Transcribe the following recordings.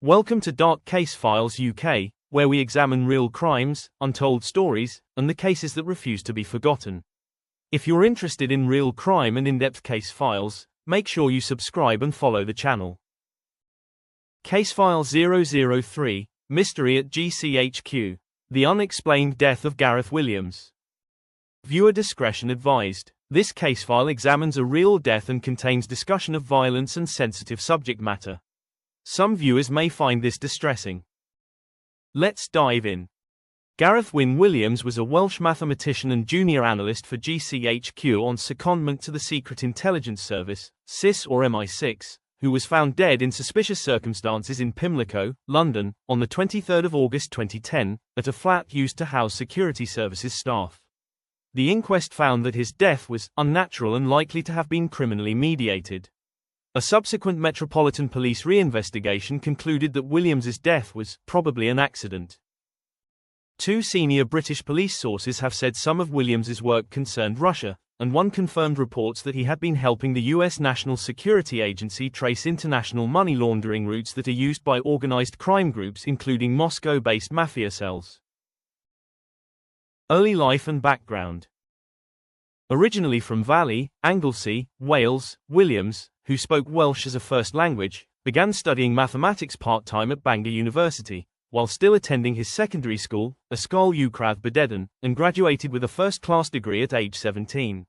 Welcome to Dark Case Files UK, where we examine real crimes, untold stories, and the cases that refuse to be forgotten. If you're interested in real crime and in-depth case files, make sure you subscribe and follow the channel. Case File 003, Mystery at GCHQ. The Unexplained Death of Gareth Williams. Viewer discretion advised. This case file examines a real death and contains discussion of violence and sensitive subject matter. Some viewers may find this distressing. Let's dive in. Gareth Williams was a Welsh mathematician and junior analyst for GCHQ on secondment to the Secret Intelligence Service, SIS or MI6, who was found dead in suspicious circumstances in Pimlico, London, on the 23rd of August 2010, at a flat used to house security services staff. The inquest found that his death was unnatural and likely to have been criminally mediated. A subsequent Metropolitan Police reinvestigation concluded that Williams's death was probably an accident. Two senior British police sources have said some of Williams's work concerned Russia, and one confirmed reports that he had been helping the US National Security Agency trace international money laundering routes that are used by organized crime groups including Moscow-based mafia cells. Early life and background. Originally from Valley, Anglesey, Wales, Williams, who spoke Welsh as a first language, began studying mathematics part-time at Bangor University, while still attending his secondary school, Ysgol Uwchradd Bededen, and graduated with a first-class degree at age 17.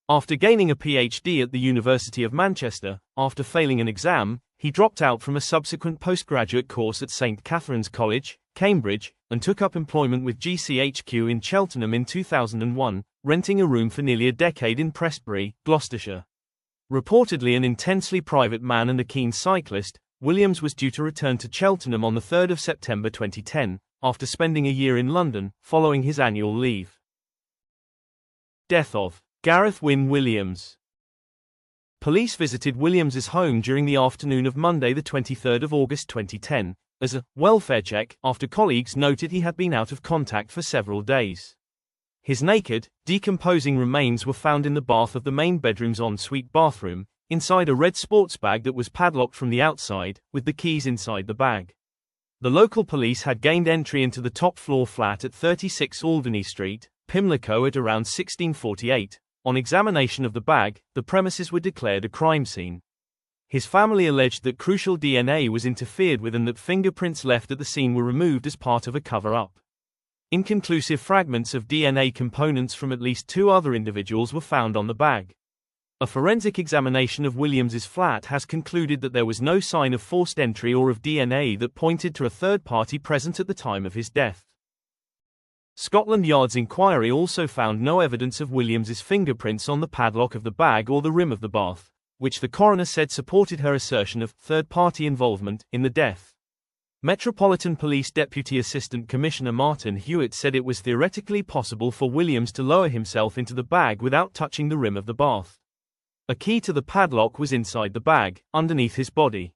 After gaining a PhD at the University of Manchester, after failing an exam, he dropped out from a subsequent postgraduate course at St. Catherine's College, Cambridge, and took up employment with GCHQ in Cheltenham in 2001, renting a room for nearly a decade in Prestbury, Gloucestershire. Reportedly an intensely private man and a keen cyclist, Williams was due to return to Cheltenham on the 3rd of September 2010, after spending a year in London, following his annual leave. Death of Gareth Williams. Police visited Williams's home during the afternoon of Monday the 23rd of August 2010, as a welfare check after colleagues noted he had been out of contact for several days. His naked, decomposing remains were found in the bath of the main bedroom's ensuite bathroom, inside a red sports bag that was padlocked from the outside, with the keys inside the bag. The local police had gained entry into the top-floor flat at 36 Alderney Street, Pimlico at around 1648. On examination of the bag, the premises were declared a crime scene. His family alleged that crucial DNA was interfered with and that fingerprints left at the scene were removed as part of a cover-up. Inconclusive fragments of DNA components from at least two other individuals were found on the bag. A forensic examination of Williams's flat has concluded that there was no sign of forced entry or of DNA that pointed to a third party present at the time of his death. Scotland Yard's inquiry also found no evidence of Williams's fingerprints on the padlock of the bag or the rim of the bath, which the coroner said supported her assertion of third-party involvement in the death. Metropolitan Police Deputy Assistant Commissioner Martin Hewitt said it was theoretically possible for Williams to lower himself into the bag without touching the rim of the bath. A key to the padlock was inside the bag, underneath his body.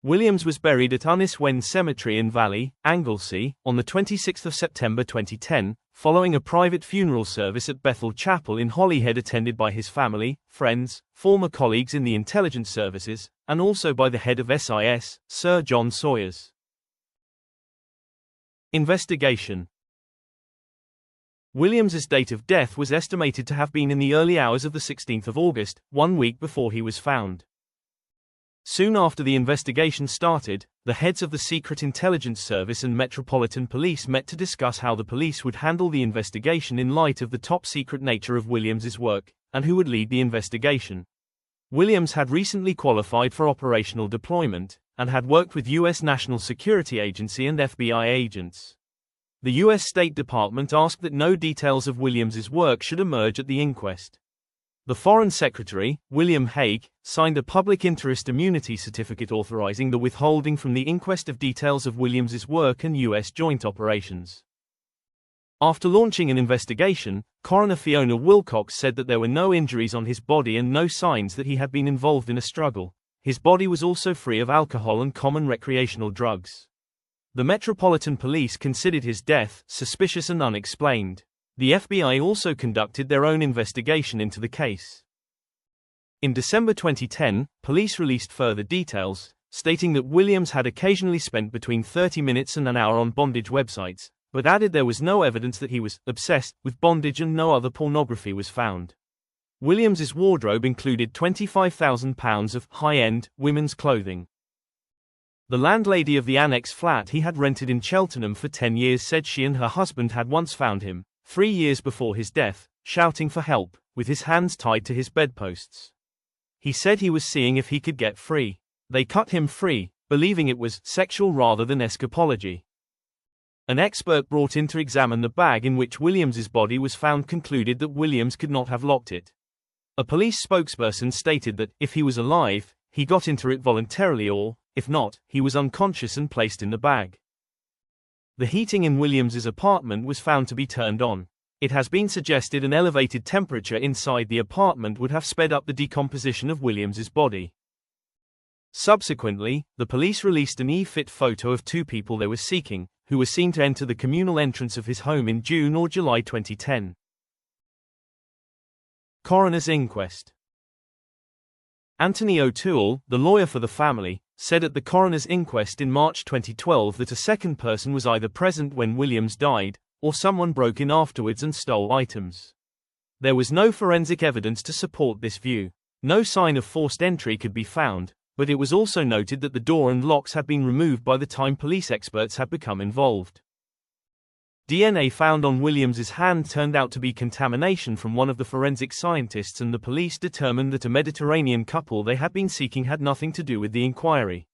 Williams was buried at Unexplained Cemetery in Valley, Anglesey, on the 26th of September 2010, following a private funeral service at Bethel Chapel in Holyhead attended by his family, friends, former colleagues in the intelligence services, and also by the head of SIS, Sir John Sawyers. Investigation. Williams's date of death was estimated to have been in the early hours of the 16th of August, 1 week before he was found. Soon after the investigation started, the heads of the Secret Intelligence Service and Metropolitan Police met to discuss how the police would handle the investigation in light of the top-secret nature of Williams's work, and who would lead the investigation. Williams had recently qualified for operational deployment, and had worked with US National Security Agency and FBI agents. The US State Department asked that no details of Williams's work should emerge at the inquest. The Foreign Secretary, William Hague, signed a public interest immunity certificate authorizing the withholding from the inquest of details of Williams's work and U.S. joint operations. After launching an investigation, Coroner Fiona Wilcox said that there were no injuries on his body and no signs that he had been involved in a struggle. His body was also free of alcohol and common recreational drugs. The Metropolitan Police considered his death suspicious and unexplained. The FBI also conducted their own investigation into the case. In December 2010, police released further details, stating that Williams had occasionally spent between 30 minutes and an hour on bondage websites, but added there was no evidence that he was obsessed with bondage and no other pornography was found. Williams's wardrobe included £25,000 of high-end women's clothing. The landlady of the annex flat he had rented in Cheltenham for 10 years said she and her husband had once found him, 3 years before his death, shouting for help, with his hands tied to his bedposts. He said he was seeing if he could get free. They cut him free, believing it was sexual rather than escapology. An expert brought in to examine the bag in which Williams's body was found concluded that Williams could not have locked it. A police spokesperson stated that, if he was alive, he got into it voluntarily or, if not, he was unconscious and placed in the bag. The heating in Williams's apartment was found to be turned on. It has been suggested an elevated temperature inside the apartment would have sped up the decomposition of Williams's body. Subsequently, the police released an e-fit photo of two people they were seeking, who were seen to enter the communal entrance of his home in June or July 2010. Coroner's inquest. Anthony O'Toole, the lawyer for the family, said at the coroner's inquest in March 2012 that a second person was either present when Williams died, or someone broke in afterwards and stole items. There was no forensic evidence to support this view. No sign of forced entry could be found, but it was also noted that the door and locks had been removed by the time police experts had become involved. DNA found on Williams's hand turned out to be contamination from one of the forensic scientists, and the police determined that a Mediterranean couple they had been seeking had nothing to do with the inquiry.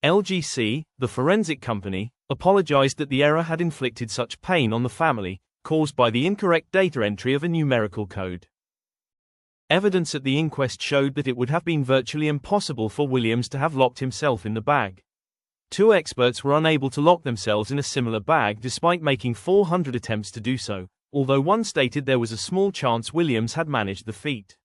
LGC, the forensic company, apologized that the error had inflicted such pain on the family, caused by the incorrect data entry of a numerical code. Evidence at the inquest showed that it would have been virtually impossible for Williams to have locked himself in the bag. Two experts were unable to lock themselves in a similar bag despite making 400 attempts to do so, although one stated there was a small chance Williams had managed the feat.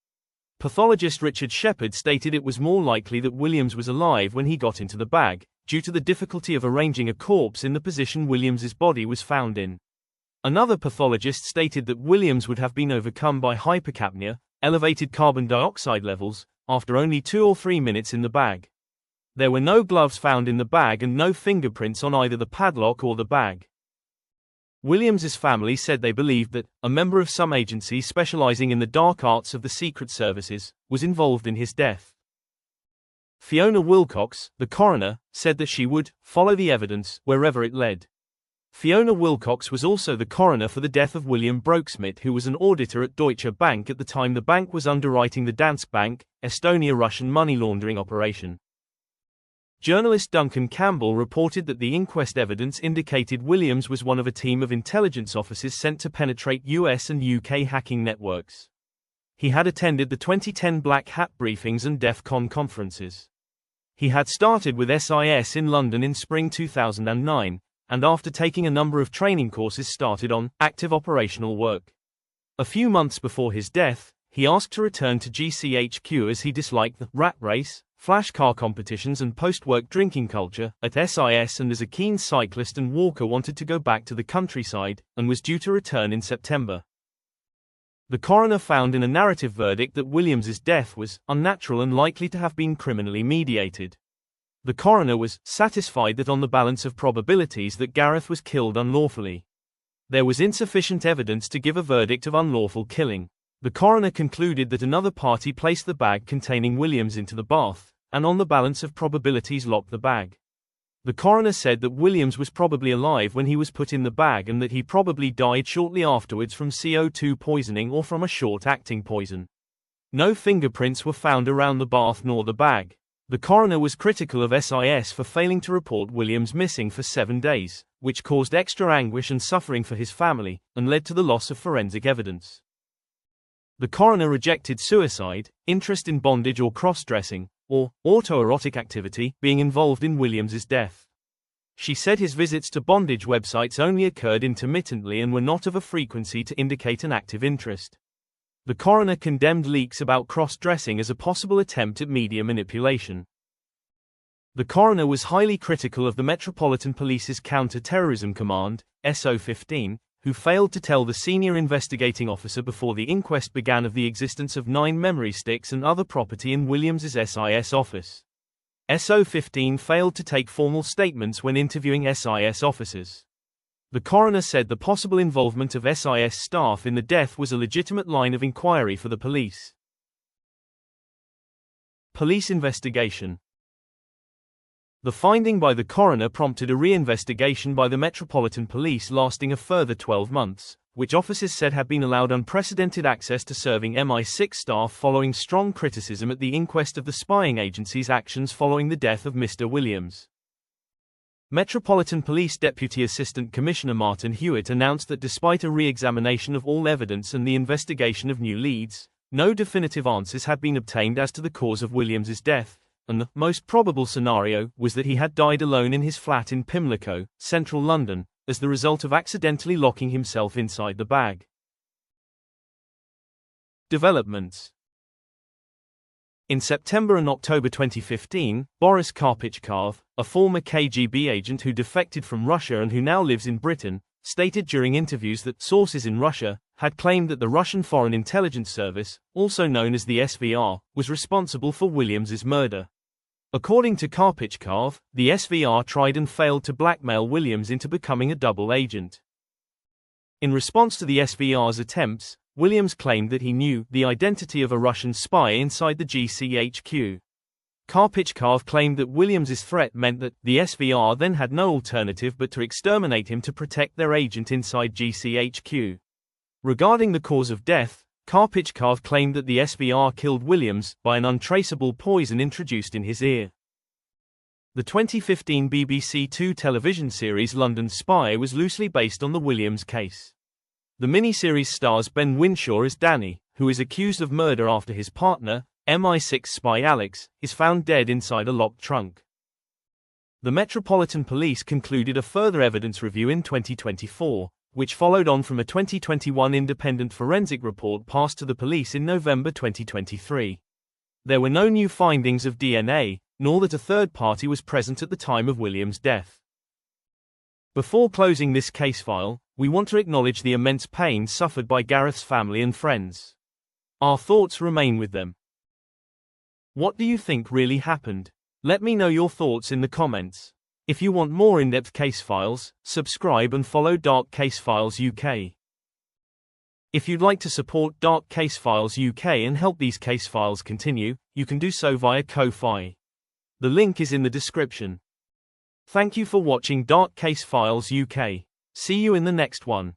Pathologist Richard Shepherd stated it was more likely that Williams was alive when he got into the bag, due to the difficulty of arranging a corpse in the position Williams's body was found in. Another pathologist stated that Williams would have been overcome by hypercapnia, elevated carbon dioxide levels, after only 2 or 3 minutes in the bag. There were no gloves found in the bag and no fingerprints on either the padlock or the bag. Williams's family said they believed that a member of some agency specializing in the dark arts of the Secret Services was involved in his death. Fiona Wilcox, the coroner, said that she would follow the evidence wherever it led. Fiona Wilcox was also the coroner for the death of William Brokesmith, who was an auditor at Deutsche Bank at the time the bank was underwriting the Danske Bank, Estonia Russian money laundering operation. Journalist Duncan Campbell reported that the inquest evidence indicated Williams was one of a team of intelligence officers sent to penetrate US and UK hacking networks. He had attended the 2010 Black Hat briefings and DEF CON conferences. He had started with SIS in London in spring 2009, and after taking a number of training courses started on active operational work. A few months before his death, he asked to return to GCHQ as he disliked the rat race, flash car competitions and post-work drinking culture at SIS, and as a keen cyclist and walker wanted to go back to the countryside, and was due to return in September. The coroner found in a narrative verdict that Williams's death was unnatural and likely to have been criminally mediated. The coroner was satisfied that on the balance of probabilities that Gareth was killed unlawfully. There was insufficient evidence to give a verdict of unlawful killing. The coroner concluded that another party placed the bag containing Williams into the bath, and on the balance of probabilities locked the bag. The coroner said that Williams was probably alive when he was put in the bag and that he probably died shortly afterwards from CO2 poisoning or from a short-acting poison. No fingerprints were found around the bath nor the bag. The coroner was critical of SIS for failing to report Williams missing for 7 days, which caused extra anguish and suffering for his family, and led to the loss of forensic evidence. The coroner rejected suicide, interest in bondage or cross-dressing, or autoerotic activity being involved in Williams's death. She said his visits to bondage websites only occurred intermittently and were not of a frequency to indicate an active interest. The coroner condemned leaks about cross-dressing as a possible attempt at media manipulation. The coroner was highly critical of the Metropolitan Police's Counter-Terrorism Command, SO15, who failed to tell the senior investigating officer before the inquest began of the existence of 9 memory sticks and other property in Williams's SIS office. SO15 failed to take formal statements when interviewing SIS officers. The coroner said the possible involvement of SIS staff in the death was a legitimate line of inquiry for the police. Police investigation. The finding by the coroner prompted a re-investigation by the Metropolitan Police lasting a further 12 months, which officers said had been allowed unprecedented access to serving MI6 staff following strong criticism at the inquest of the spying agency's actions following the death of Mr. Williams. Metropolitan Police Deputy Assistant Commissioner Martin Hewitt announced that despite a re-examination of all evidence and the investigation of new leads, no definitive answers had been obtained as to the cause of Williams's death, and the most probable scenario was that he had died alone in his flat in Pimlico, central London, as the result of accidentally locking himself inside the bag. Developments. In September and October 2015, Boris Karpichkov, a former KGB agent who defected from Russia and who now lives in Britain, stated during interviews that sources in Russia had claimed that the Russian Foreign Intelligence Service, also known as the SVR, was responsible for Williams's murder. According to Karpichkov, the SVR tried and failed to blackmail Williams into becoming a double agent. In response to the SVR's attempts, Williams claimed that he knew the identity of a Russian spy inside the GCHQ. Karpichkov claimed that Williams's threat meant that the SVR then had no alternative but to exterminate him to protect their agent inside GCHQ. Regarding the cause of death, Karpichkov claimed that the SVR killed Williams by an untraceable poison introduced in his ear. The 2015 BBC Two television series London Spy was loosely based on the Williams case. The miniseries stars Ben Winshaw as Danny, who is accused of murder after his partner, MI6 spy Alex, is found dead inside a locked trunk. The Metropolitan Police concluded a further evidence review in 2024, which followed on from a 2021 independent forensic report passed to the police in November 2023. There were no new findings of DNA, nor that a third party was present at the time of Williams' death. Before closing this case file, we want to acknowledge the immense pain suffered by Gareth's family and friends. Our thoughts remain with them. What do you think really happened? Let me know your thoughts in the comments. If you want more in-depth case files, subscribe and follow Dark Case Files UK. If you'd like to support Dark Case Files UK and help these case files continue, you can do so via Ko-Fi. The link is in the description. Thank you for watching Dark Case Files UK. See you in the next one.